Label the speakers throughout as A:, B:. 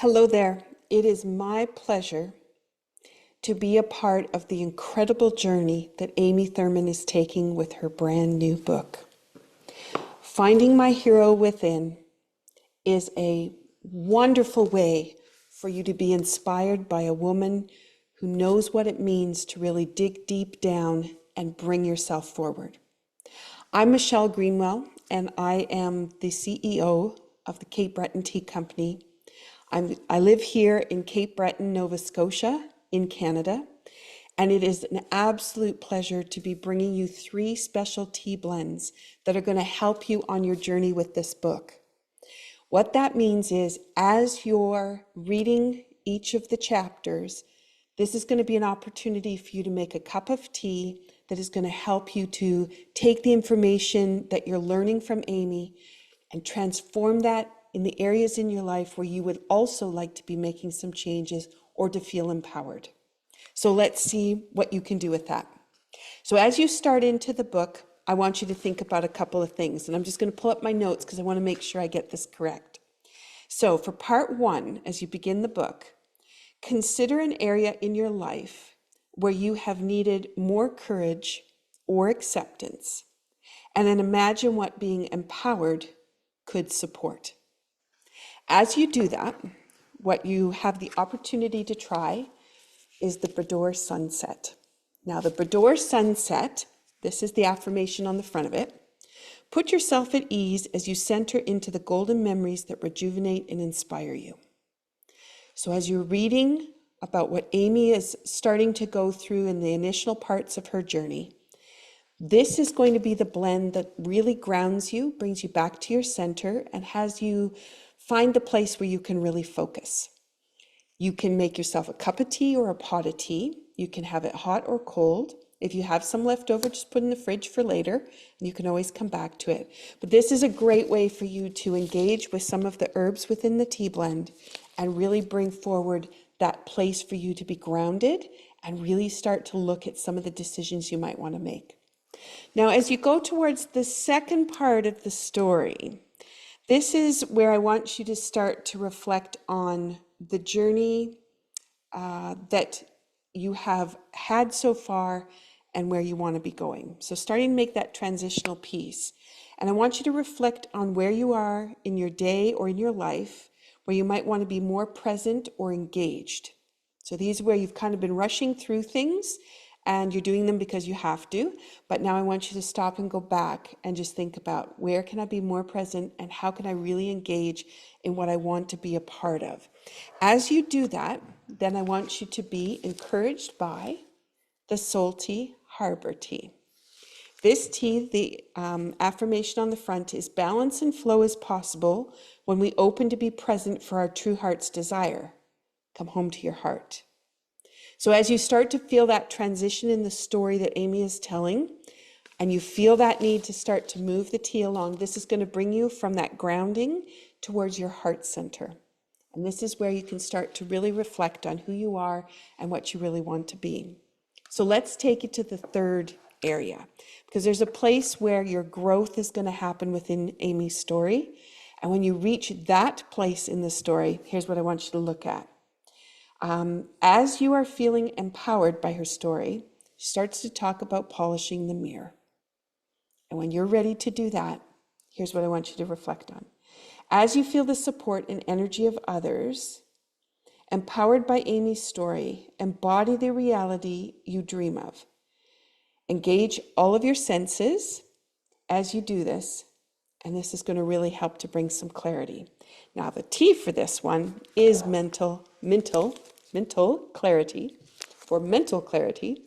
A: Hello there. It is my pleasure to be a part of the incredible journey that Amy Thurman is taking with her brand new book. Finding My Hero Within is a wonderful way for you to be inspired by a woman who knows what it means to really dig deep down and bring yourself forward. I'm Michelle Greenwell, and I am the CEO of the Cape Breton Tea Company. I live here in Cape Breton, Nova Scotia, in Canada, and it is an absolute pleasure to be bringing you 3 special tea blends that are going to help you on your journey with this book. What that means is, as you're reading each of the chapters, this is going to be an opportunity for you to make a cup of tea that is going to help you to take the information that you're learning from Amy and transform that in the areas in your life where you would also like to be making some changes or to feel empowered. So let's see what you can do with that. So as you start into the book, I want you to think about a couple of things, and I'm just going to pull up my notes because I want to make sure I get this correct. So for part 1, as you begin the book, consider an area in your life where you have needed more courage or acceptance, and then imagine what being empowered could support. As you do that, what you have the opportunity to try is the Boudoir Sunset. Now, the Boudoir Sunset, this is the affirmation on the front of it. Put yourself at ease as you center into the golden memories that rejuvenate and inspire you. So as you're reading about what Amy is starting to go through in the initial parts of her journey, this is going to be the blend that really grounds you, brings you back to your center, and has you find the place where you can really focus. You can make yourself a cup of tea or a pot of tea. You can have it hot or cold. If you have some left over, just put in the fridge for later, and you can always come back to it. But this is a great way for you to engage with some of the herbs within the tea blend and really bring forward that place for you to be grounded and really start to look at some of the decisions you might want to make. Now, as you go towards the second part of the story, this is where I want you to start to reflect on the journey that you have had so far and where you want to be going. So starting to make that transitional piece. And I want you to reflect on where you are in your day or in your life, where you might want to be more present or engaged. So these are where you've kind of been rushing through things and you're doing them because you have to. But now I want you to stop and go back and just think about, where can I be more present and how can I really engage in what I want to be a part of? As you do that, then I want you to be encouraged by the SoulTEA Harbour tea. This tea, the affirmation on the front is, balance and flow is possible when we open to be present for our true heart's desire. Come home to your heart. So as you start to feel that transition in the story that Amy is telling, and you feel that need to start to move the tea along, this is going to bring you from that grounding towards your heart center. And this is where you can start to really reflect on who you are and what you really want to be. So let's take it to the third area, because there's a place where your growth is going to happen within Amy's story. And when you reach that place in the story, here's what I want you to look at. As you are feeling empowered by her story, she starts to talk about polishing the mirror. And when you're ready to do that, here's what I want you to reflect on. As you feel the support and energy of others, empowered by Amy's story, embody the reality you dream of. Engage all of your senses as you do this, and this is going to really help to bring some clarity. Now, the tea for this one is Mintal ClariTEA, for mental clarity.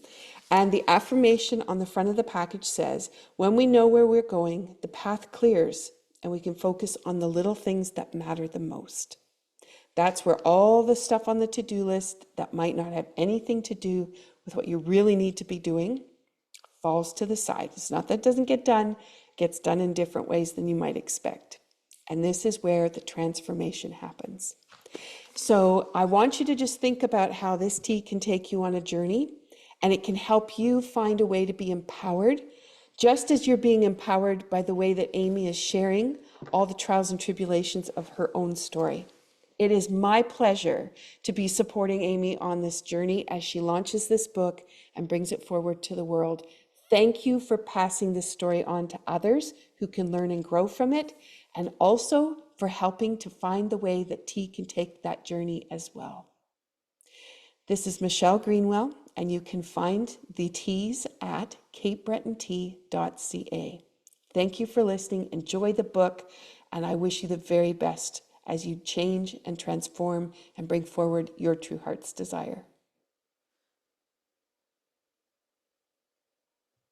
A: And the affirmation on the front of the package says, when we know where we're going, the path clears and we can focus on the little things that matter the most. That's where all the stuff on the to-do list that might not have anything to do with what you really need to be doing falls to the side. It's not that it doesn't get done, it gets done in different ways than you might expect. And this is where the transformation happens. So I want you to just think about how this tea can take you on a journey, and it can help you find a way to be empowered, just as you're being empowered by the way that Amy is sharing all the trials and tribulations of her own story. It is my pleasure to be supporting Amy on this journey as she launches this book and brings it forward to the world. Thank you for passing this story on to others who can learn and grow from it, and also for helping to find the way that tea can take that journey as well. This is Michelle Greenwell, and you can find the teas at capebretontee.ca. Thank you for listening. Enjoy the book, and I wish you the very best as you change and transform and bring forward your true heart's desire.